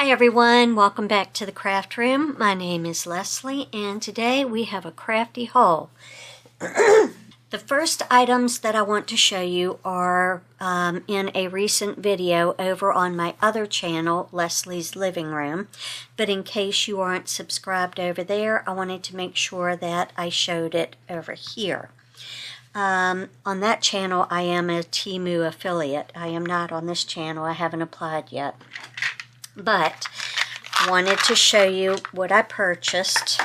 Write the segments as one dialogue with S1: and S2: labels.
S1: Hi everyone, welcome back to the craft room. My name is Leslie and today we have a crafty haul. The first items that I want to show you are in a recent video over on my other channel, Leslie's Living Room. But in case you aren't subscribed over there, I wanted to make sure that I showed it over here. On that channel, I am a Temu affiliate. I am not on this channel. I haven't applied yet. But I wanted to show you what I purchased.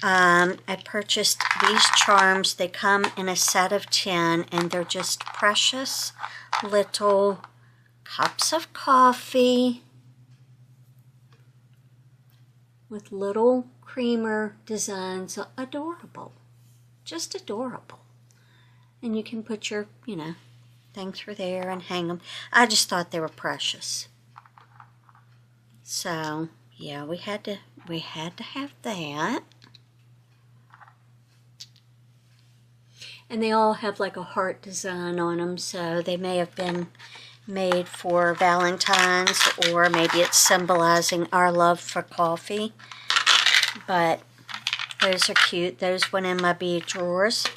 S1: I purchased these charms. They come in a set of 10 and they're just precious little cups of coffee with little creamer designs. Adorable. Just adorable. And you can put your, thing through there and hang them. I just thought they were precious. So, yeah, we had to have that. And they all have like a heart design on them, so they may have been made for Valentine's, or maybe it's symbolizing our love for coffee. But those are cute. Those went in my bead drawers.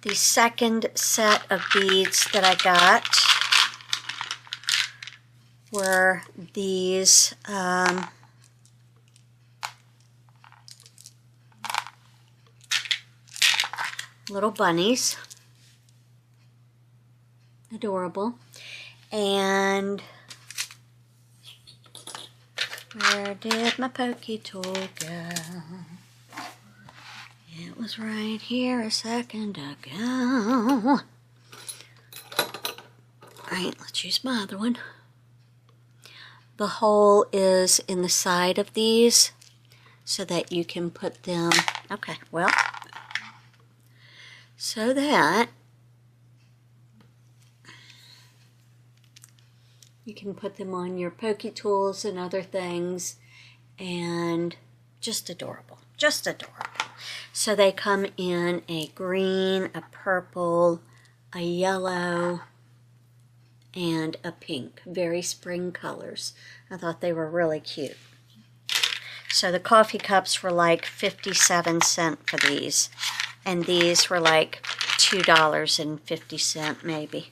S1: The second set of beads that I got were these little bunnies. Adorable. And where did my pokey tool go? It was right here a second ago. Alright, let's use my other one. The hole is in the side of these so that you can put them, so that you can put them on your pokey tools and other things, and just adorable, just adorable. So they come in a green, a purple, a yellow, and a pink. Very spring colors. I thought they were really cute. So the coffee cups were like 57 cents for these. And these were like $2.50 maybe.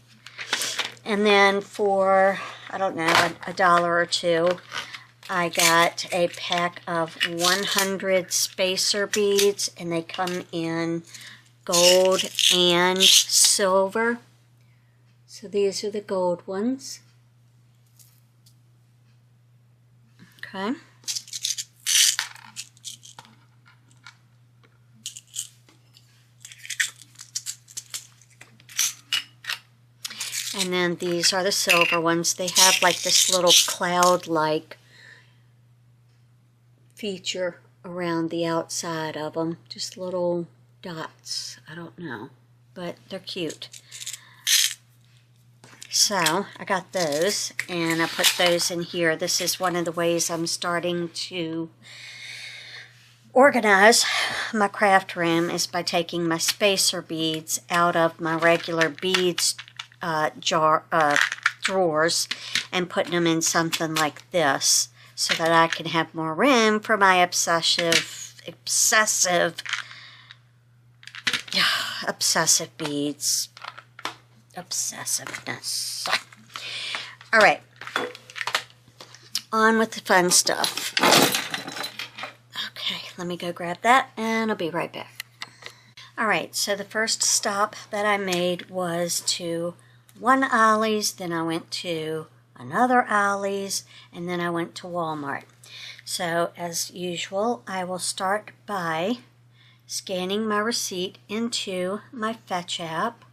S1: And then for, I don't know, a dollar or two, I got a pack of 100 spacer beads. And they come in gold and silver. So these are the gold ones. Okay. And then these are the silver ones. They have like this little cloud-like feature around the outside of them. Just little dots. I don't know. But they're cute. So, I got those, and I put those in here. This is one of the ways I'm starting to organize my craft room, is by taking my spacer beads out of my regular beads drawers and putting them in something like this, so that I can have more room for my obsessive beads. Obsessiveness. Alright, on with the fun stuff. Okay, let me go grab that and I'll be right back. Alright, so the first stop that I made was to one Ollie's, then I went to another Ollie's, and then I went to Walmart. So as usual, I will start by scanning my receipt into my Fetch app.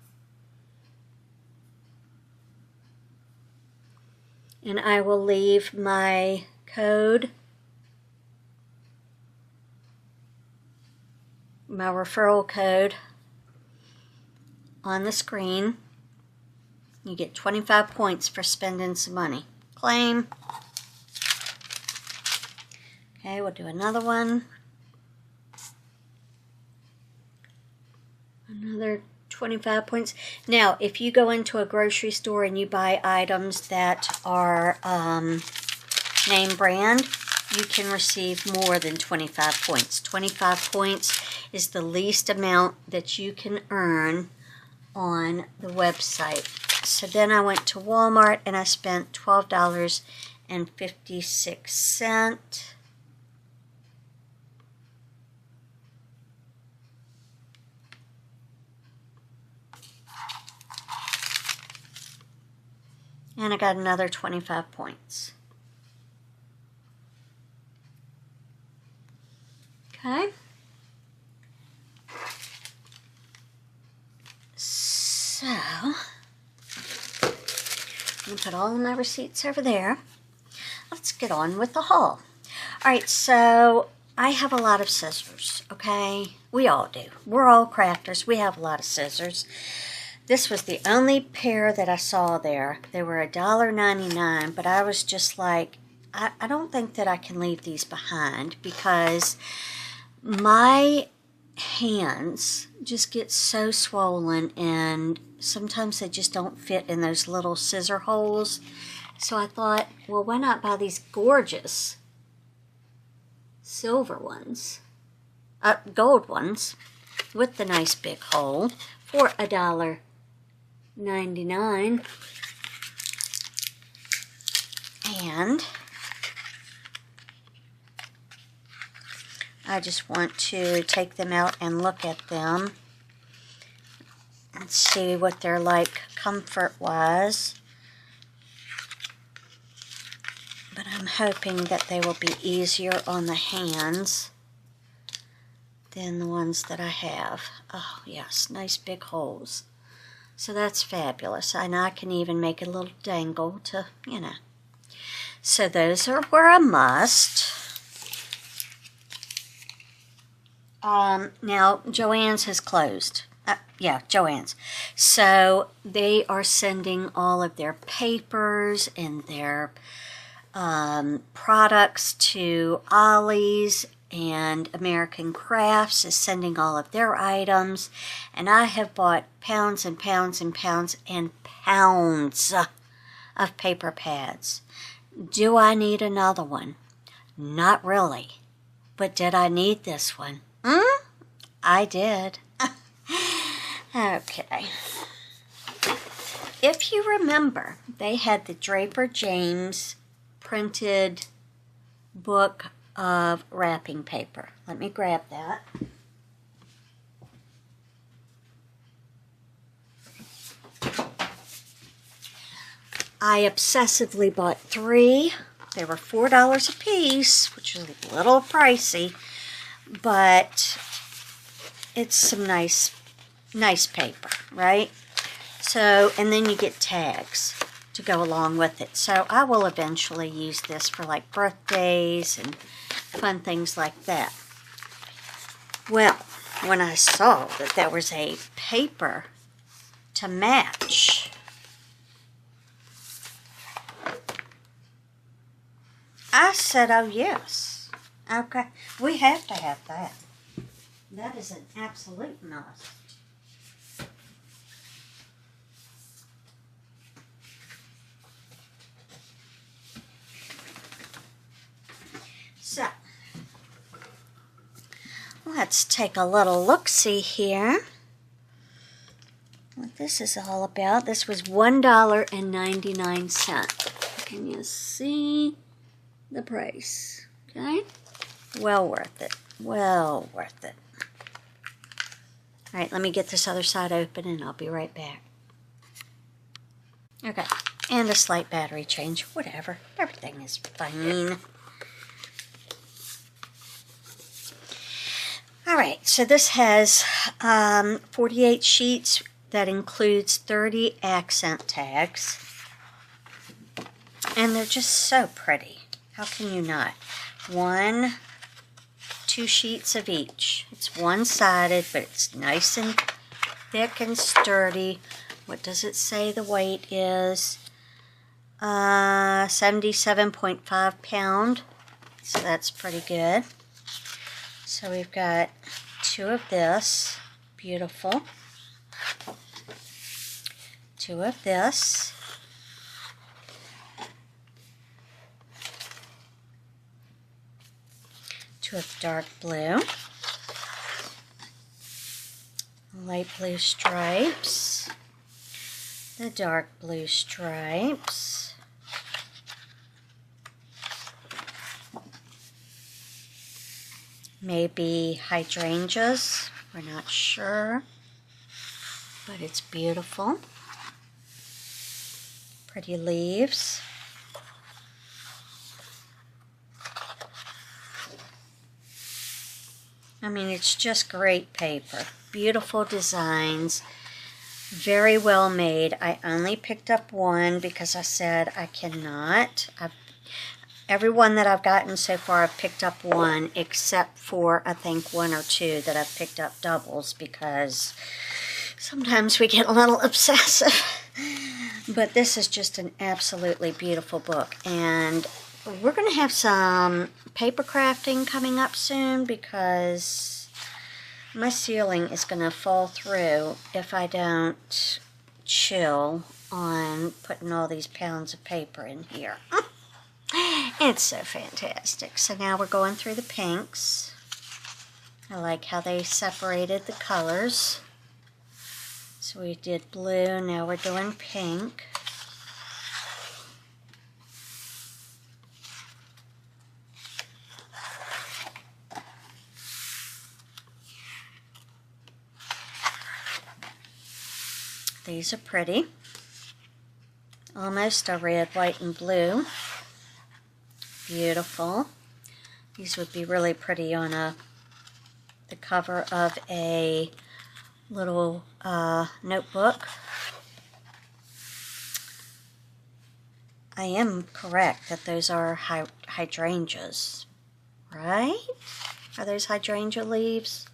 S1: And I will leave my code, my referral code, on the screen. You get 25 points for spending some money. Claim. Okay, we'll do another one. Another 25 points. Now, if you go into a grocery store and you buy items that are name brand, you can receive more than 25 points. 25 points is the least amount that you can earn on the website. So then I went to Walmart and I spent $12.56. And I got another 25 points. Okay. So, I'm going to put all of my receipts over there. Let's get on with the haul. Alright, so I have a lot of scissors, okay? We all do. We're all crafters. We have a lot of scissors. This was the only pair that I saw there. They were $1.99, but I was just like, I don't think that I can leave these behind because my hands just get so swollen and sometimes they just don't fit in those little scissor holes. So I thought, well, why not buy these gorgeous silver ones, gold ones with the nice big hole for $1.99. And I just want to take them out and look at them and see what they're like comfort-wise. But I'm hoping that they will be easier on the hands than the ones that I have. Oh, yes, nice big holes. So that's fabulous. And I can even make a little dangle to, you know. So those are where a must. Now, Joann's has closed. Yeah, Joann's. So they are sending all of their papers and their products to Ollie's, and American Crafts is sending all of their items. And I have bought pounds and pounds and pounds and pounds of paper pads. Do I need another one? Not really. But did I need this one? I did. Okay. If you remember, they had the Draper James printed book of wrapping paper. Let me grab that. I obsessively bought 3. They were $4 a piece, which is a little pricey, but it's some nice paper, right? So, and then you get tags to go along with it. So I will eventually use this for like birthdays and fun things like that. Well, when I saw that there was a paper to match, I said, oh yes, okay, we have to have that. That is an absolute must. So, let's take a little look-see here. What this is all about. This was $1.99. Can you see the price? Okay. Well worth it. Well worth it. All right, let me get this other side open and I'll be right back. Okay, and a slight battery change. Whatever. Everything is fine. All right, so this has 48 sheets. That includes 30 accent tags. And they're just so pretty. How can you not? 2 sheets of each. It's one-sided, but it's nice and thick and sturdy. What does it say the weight is? 77.5 pound. So that's pretty good. So we've got 2 of this. Beautiful. 2 of this. Two of dark blue. Light blue stripes. The dark blue stripes. Maybe hydrangeas, we're not sure, but it's beautiful. Pretty leaves. I mean, it's just great paper. Beautiful designs. Very well made. I only picked up one because I said I cannot. Every one that I've gotten so far, I've picked up one, except for, I think, 1 or 2 that I've picked up doubles because sometimes we get a little obsessive. But this is just an absolutely beautiful book. And we're going to have some paper crafting coming up soon because my ceiling is going to fall through if I don't chill on putting all these pounds of paper in here. It's so fantastic. So now we're going through the pinks. I like how they separated the colors. So we did blue, now we're doing pink. These are pretty. Almost a red, white, and blue. Beautiful. These would be really pretty on the cover of a little notebook. I am correct that those are hydrangeas, right? Are those hydrangea leaves?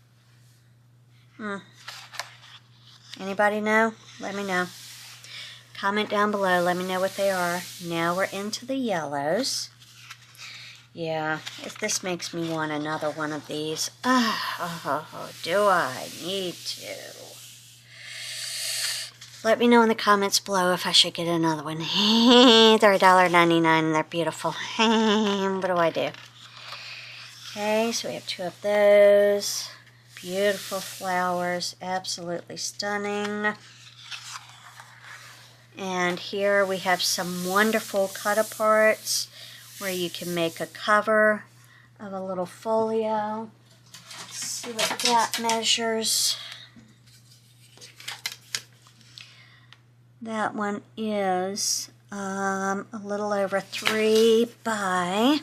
S1: Anybody know? Let me know. Comment down below. Let me know what they are. Now we're into the yellows. Yeah, if this makes me want another one of these. Oh, do I need to? Let me know in the comments below if I should get another one. They're $1.99 and they're beautiful. What do I do? Okay, so we have 2 of those. Beautiful flowers, absolutely stunning. And here we have some wonderful cut-aparts where you can make a cover of a little folio. Let's see what that measures. That one is a little over 3 by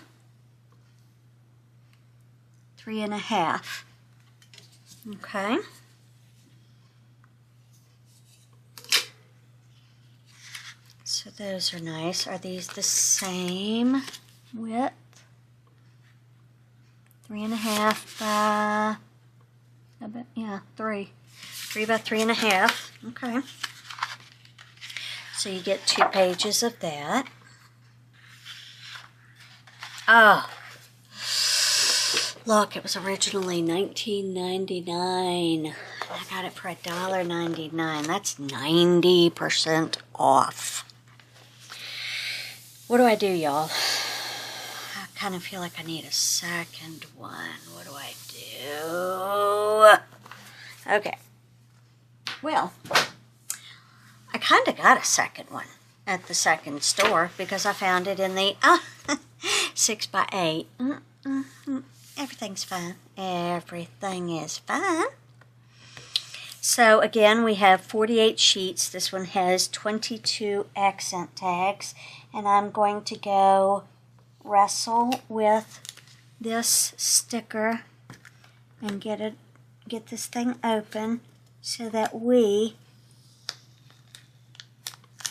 S1: 3.5. Okay. So those are nice. Are these the same width? 3.5 by, I bet, yeah, 3. 3 by 3.5. Okay. So you get 2 pages of that. Oh, look, it was originally $19.99. I got it for $1.99. That's 90% off. What do I do, y'all? I kind of feel like I need a second one. What do I do? Okay. Well, I kind of got a second one at the second store because I found it in the 6 by 8. Everything's fine. Everything is fine. So again, we have 48 sheets. This one has 22 accent tags. And I'm going to go wrestle with this sticker and get this thing open so that we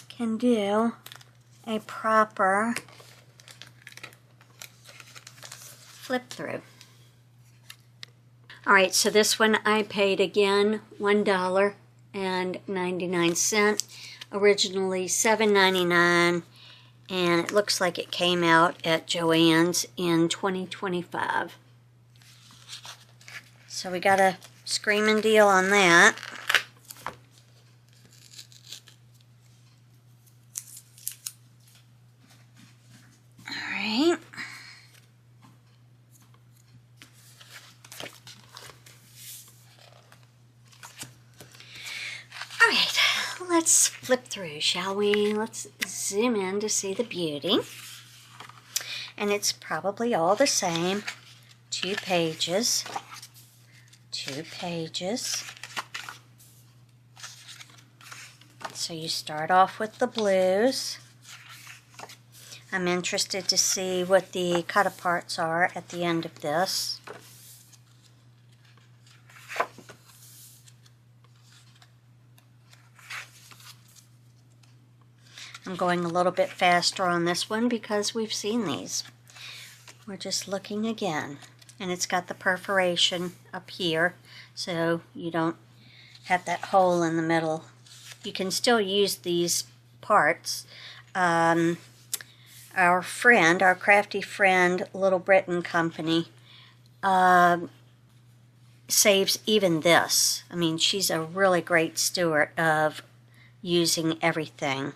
S1: can do a proper flip through. Alright, so this one I paid again $1.99, originally $7.99, and it looks like it came out at Joann's in 2025. So we got a screaming deal on that. let's flip through, shall we? Let's zoom in to see the beauty. And it's probably all the same. 2 pages. 2 pages. So you start off with the blues. I'm interested to see what the cut-aparts are at the end of this. I'm going a little bit faster on this one because we've seen these. We're just looking again. And it's got the perforation up here, so you don't have that hole in the middle. You can still use these parts. Our Crafty friend, Little Britain Company, saves even this. I mean, she's a really great steward of using everything.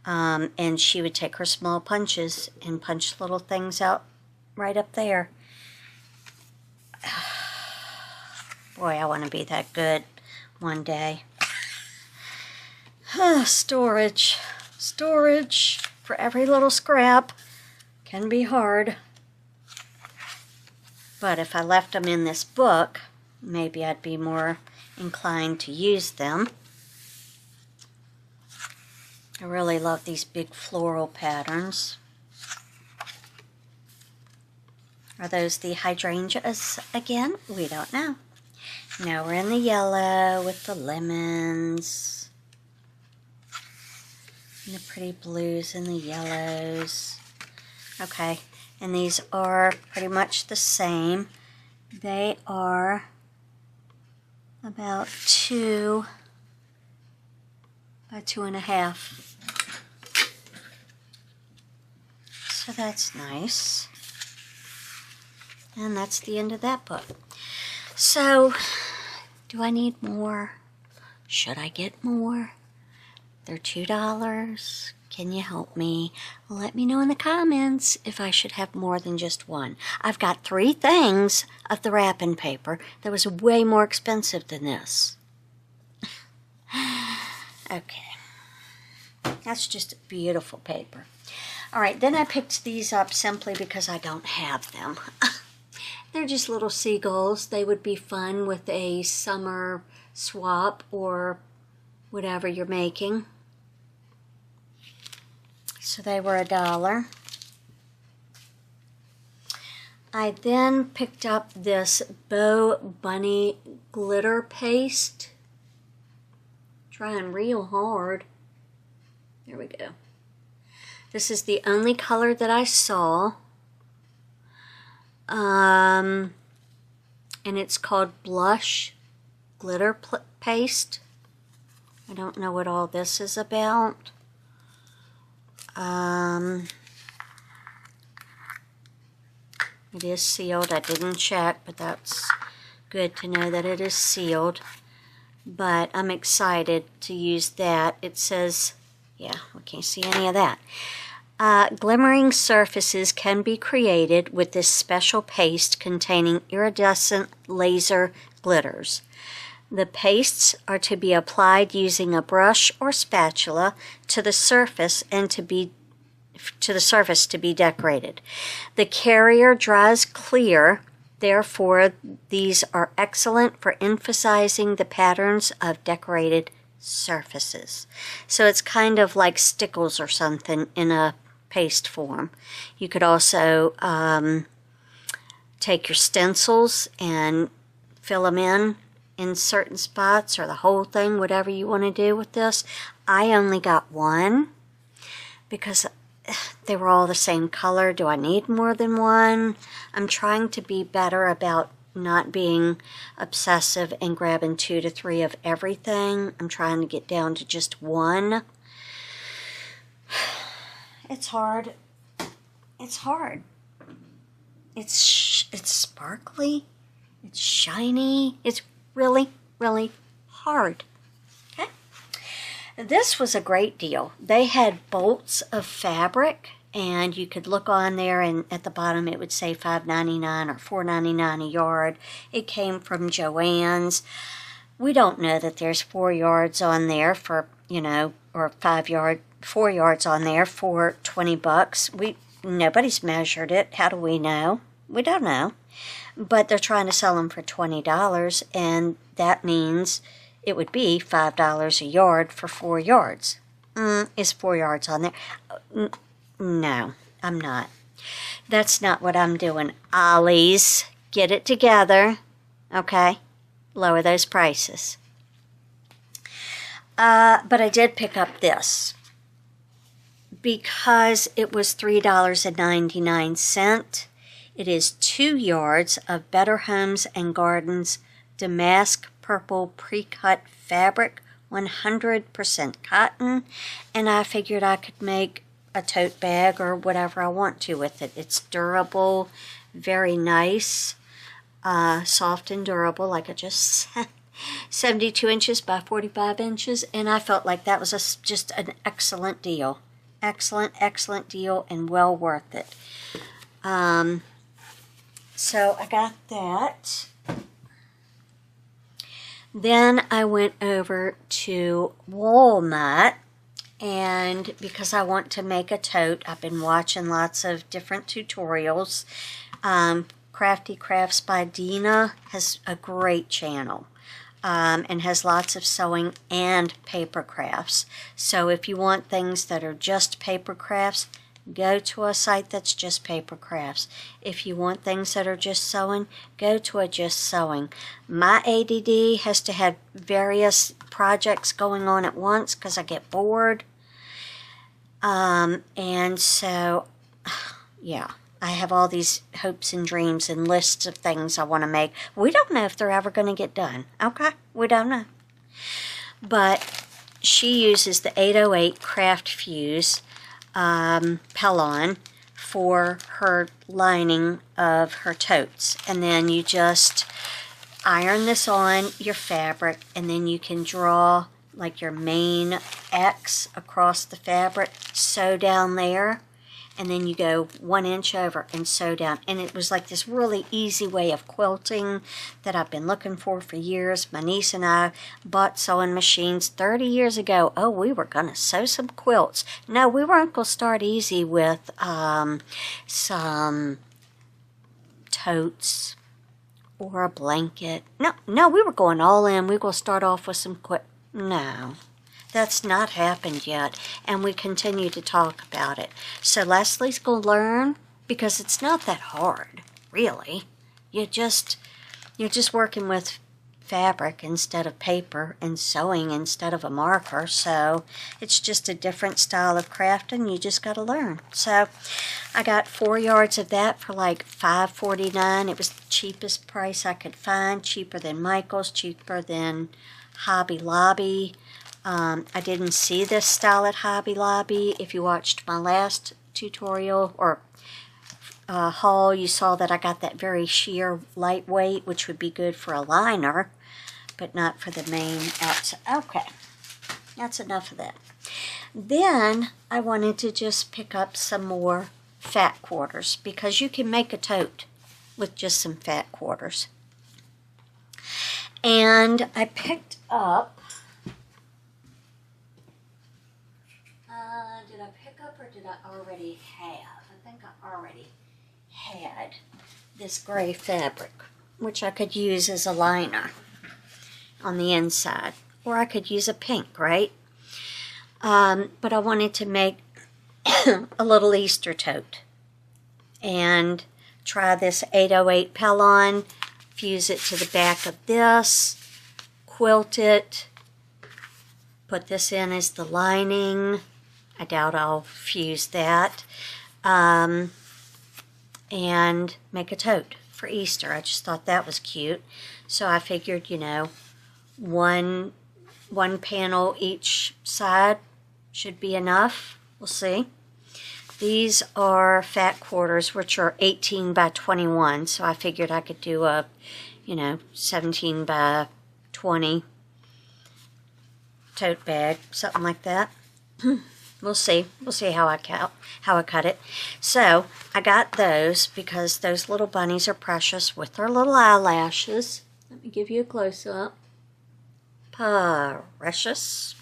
S1: And she would take her small punches and punch little things out right up there. Boy, I want to be that good one day. Storage. Storage for every little scrap can be hard. But if I left them in this book, maybe I'd be more inclined to use them. I really love these big floral patterns. Are those the hydrangeas again? We don't know. Now we're in the yellow with the lemons. And the pretty blues and the yellows. Okay, and these are pretty much the same. They are about 2 by 2.5. So that's nice. And that's the end of that book. So, do I need more? Should I get more? They're $2. Can you help me? Let me know in the comments if I should have more than just one. I've got 3 things of the wrapping paper that was way more expensive than this. Okay. That's just beautiful paper. Alright, then I picked these up simply because I don't have them. They're just little seagulls. They would be fun with a summer swap or whatever you're making. So they were $1. I then picked up this Bow Bunny glitter paste. Trying real hard. There we go. This is the only color that I saw. And it's called Blush Glitter Paste. I don't know what all this is about. It is sealed. I didn't check, but that's good to know that it is sealed. But I'm excited to use that. It says, yeah, we can't see any of that. Glimmering surfaces can be created with this special paste containing iridescent laser glitters. The pastes are to be applied using a brush or spatula to the surface and to the surface to be decorated. The carrier dries clear, therefore these are excellent for emphasizing the patterns of decorated surfaces. So it's kind of like stickles or something in a paste form. You could also take your stencils and fill them in certain spots, or the whole thing, whatever you want to do with this. I only got one because they were all the same color. Do I need more than one? I'm trying to be better about not being obsessive and grabbing 2 to 3 of everything. I'm trying to get down to just one. It's hard. It's hard. It's sparkly. It's shiny. It's really, really hard. Okay. This was a great deal. They had bolts of fabric, and you could look on there, and at the bottom it would say $5.99 or $4.99 a yard. It came from Joann's. We don't know that there's 4 yards on there for, you know, or 4 yards on there for 20 bucks. Nobody's measured it. How do we know? We don't know. But they're trying to sell them for $20, and that means it would be $5 a yard for 4 yards. Is 4 yards on there? No, I'm not. That's not what I'm doing. Ollie's, get it together, okay? Lower those prices. But I did pick up this because it was $3.99. It is 2 yards of Better Homes and Gardens damask purple pre-cut fabric, 100% cotton, and I figured I could make a tote bag or whatever I want to with it. It's durable, very nice, soft and durable, like I just said. 72 inches by 45 inches, and I felt like that was just an excellent deal. Excellent deal, and well worth it. So I got that. Then I went over to Walmart, and because I want to make a tote, I've been watching lots of different tutorials. Crafty Crafts by Dina has a great channel. And has lots of sewing and paper crafts. So if you want things that are just paper crafts, go to a site that's just paper crafts. If you want things that are just sewing, go to a just sewing. My ADD has to have various projects going on at once because I get bored. And so, yeah. I have all these hopes and dreams and lists of things I want to make. We don't know if they're ever going to get done. Okay? We don't know. But she uses the 808 Craft Fuse Pellon for her lining of her totes. And then you just iron this on your fabric, and then you can draw like your main X across the fabric, sew down there, and then you go 1 inch over and sew down. And it was like this really easy way of quilting that I've been looking for years. My niece and I bought sewing machines 30 years ago. Oh, we were going to sew some quilts. No, we weren't going to start easy with some totes or a blanket. No, we were going all in. We were going to start off with some No. That's not happened yet, and we continue to talk about it. So Leslie's going to learn, because it's not that hard, really. You're just working with fabric instead of paper and sewing instead of a marker. So it's just a different style of crafting. You just got to learn. So I got 4 yards of that for like $5.49. It was the cheapest price I could find, cheaper than Michael's, cheaper than Hobby Lobby. I didn't see this style at Hobby Lobby. If you watched my last tutorial or haul, you saw that I got that very sheer lightweight, which would be good for a liner, but not for the main outside. Okay, that's enough of that. Then I wanted to just pick up some more fat quarters, because you can make a tote with just some fat quarters. And I picked up, did I pick up or did I already have? I think I already had this gray fabric, which I could use as a liner on the inside. Or I could use a pink, right? But I wanted to make a little Easter tote. And try this 808 Pellon, fuse it to the back of this, quilt it, put this in as the lining. I doubt I'll fuse that. And make a tote for Easter. I just thought that was cute. So I figured, you know, one panel each side should be enough. We'll see. These are fat quarters, which are 18 by 21. So I figured I could do a, 17 by 20 tote bag, something like that. We'll see. We'll see how I cut it. So I got those because those little bunnies are precious with their little eyelashes. Let me give you a close-up. Precious.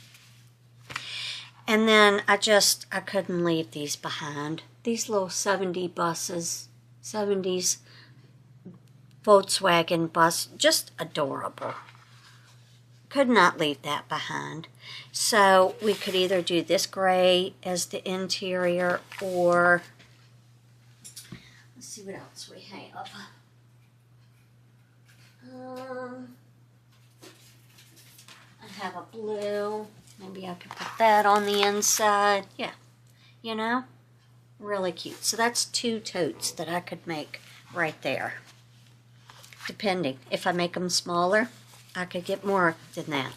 S1: And then I couldn't leave these behind. These little 70s Volkswagen bus, just adorable. Could not leave that behind. So we could either do this gray as the interior, or let's see what else we have. I have a blue. Maybe I could put that on the inside. Yeah, you know, really cute. So that's 2 totes that I could make right there. Depending, if I make them smaller, I could get more than that.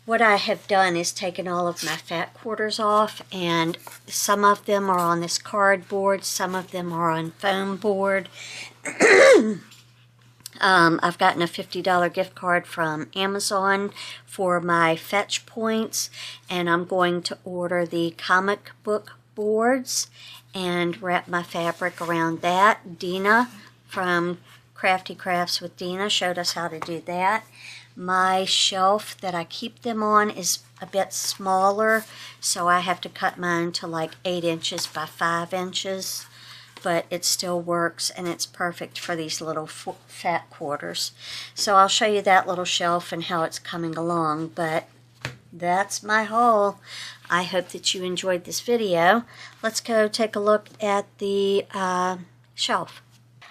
S1: What I have done is taken all of my fat quarters off, and some of them are on this cardboard, some of them are on foam board. I've gotten a $50 gift card from Amazon for my fetch points, and I'm going to order the comic book boards and wrap my fabric around that. Dina from Crafty Crafts with Dina showed us how to do that. My shelf that I keep them on is a bit smaller, so I have to cut mine to like 8 inches by 5 inches. But it still works, and it's perfect for these little fat quarters. So I'll show you that little shelf and how it's coming along, but that's my haul. I hope that you enjoyed this video. Let's go take a look at the shelf.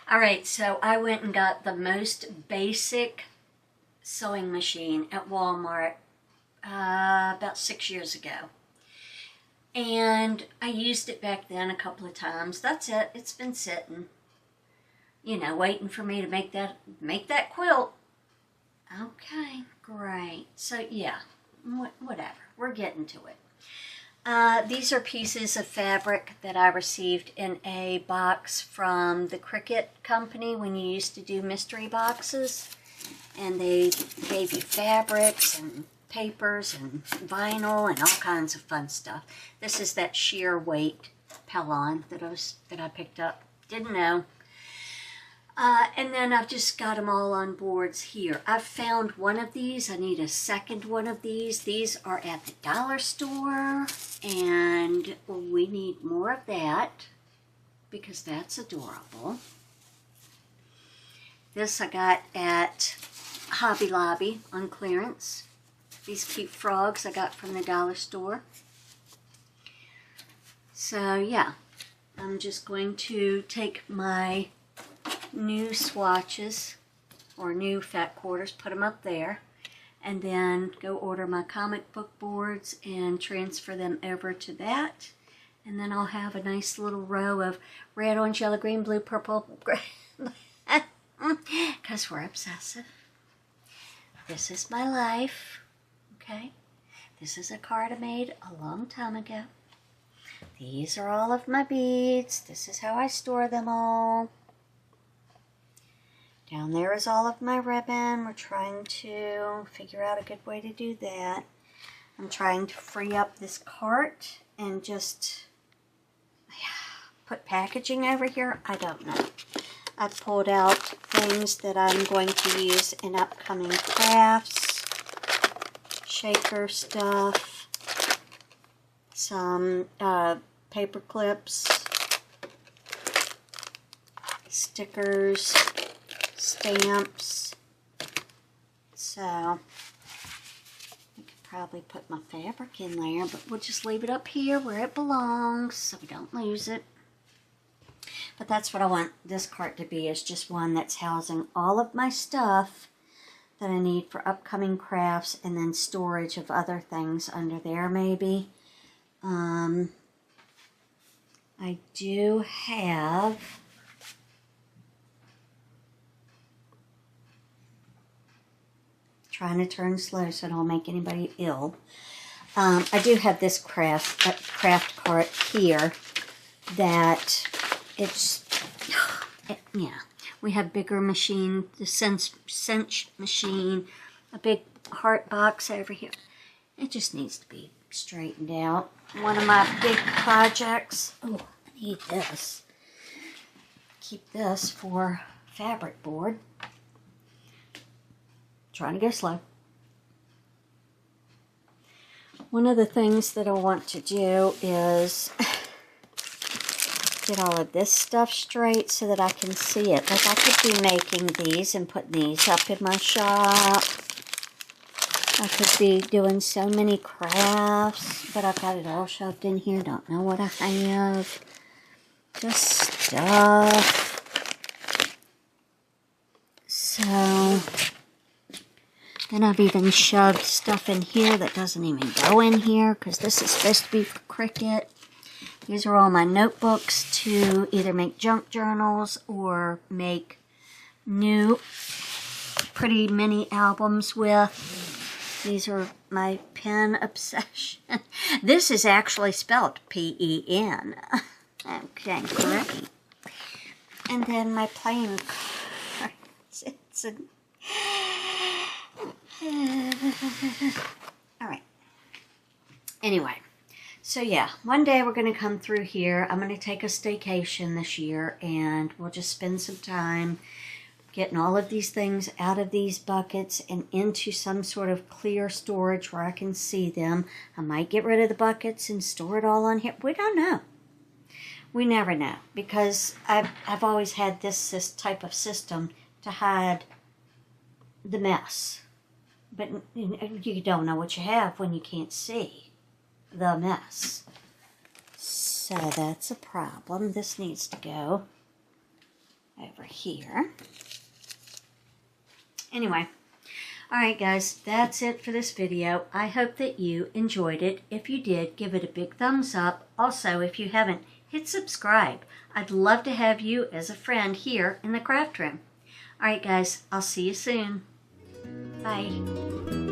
S1: Alright, so I went and got the most basic sewing machine at Walmart about 6 years ago. And I used it back then a couple of times. That's it. It's been sitting, you know, waiting for me to make that quilt. Okay, great. So yeah, whatever. We're getting to it. These are pieces of fabric that I received in a box from the Cricut company when you used to do mystery boxes. And they gave you fabrics and papers and vinyl and all kinds of fun stuff. This is that sheer weight Pellon that I picked up. Didn't know. And then I've just got them all on boards here. I've found one of these. I need a second one of these. These are at the dollar store, and we need more of that because that's adorable. This I got at Hobby Lobby on clearance. These cute frogs I got from the dollar store. So yeah, I'm just going to take my new swatches or new fat quarters, put them up there, and then go order my comic book boards and transfer them over to that. And then I'll have a nice little row of red, orange, yellow, green, blue, purple, because we're obsessive. This is my life. Okay, this is a card I made a long time ago. These are all of my beads. This is how I store them all. Down there is all of my ribbon. We're trying to figure out a good way to do that. I'm trying to free up this cart and just put packaging over here. I don't know. I've pulled out things that I'm going to use in upcoming crafts. Shaker stuff, some paper clips, stickers, stamps. So I could probably put my fabric in there, but we'll just leave it up here where it belongs so we don't lose it. But that's what I want this cart to be, is just one that's housing all of my stuff that I need for upcoming crafts, and then storage of other things under there maybe. I do have trying to turn slow so I don't make anybody ill. I do have this craft cart here that yeah. We have bigger machine, the cinch machine, a big heart box over here. It just needs to be straightened out. One of my big projects. Oh, I need this. Keep this for fabric board. Trying to go slow. One of the things that I want to do is get all of this stuff straight so that I can see it. Like I could be making these and putting these up in my shop. I could be doing so many crafts, but I've got it all shoved in here. Don't know what I have. Just stuff. So, then I've even shoved stuff in here that doesn't even go in here because this is supposed to be for Cricut. These are all my notebooks to either make junk journals or make new pretty mini albums with. These are my pen obsession. This is actually spelled P-E-N. Okay, great. And then my playing cards. It's a... Alright. Anyway. So yeah, one day we're going to come through here. I'm going to take a staycation this year and we'll just spend some time getting all of these things out of these buckets and into some sort of clear storage where I can see them. I might get rid of the buckets and store it all on here. We don't know. We never know because I've always had this type of system to hide the mess. But you don't know what you have when you can't see the mess. So that's a problem. This needs to go over here. Anyway, alright guys, that's it for this video. I hope that you enjoyed it. If you did, give it a big thumbs up. Also, if you haven't, hit subscribe. I'd love to have you as a friend here in the craft room. Alright guys, I'll see you soon. Bye.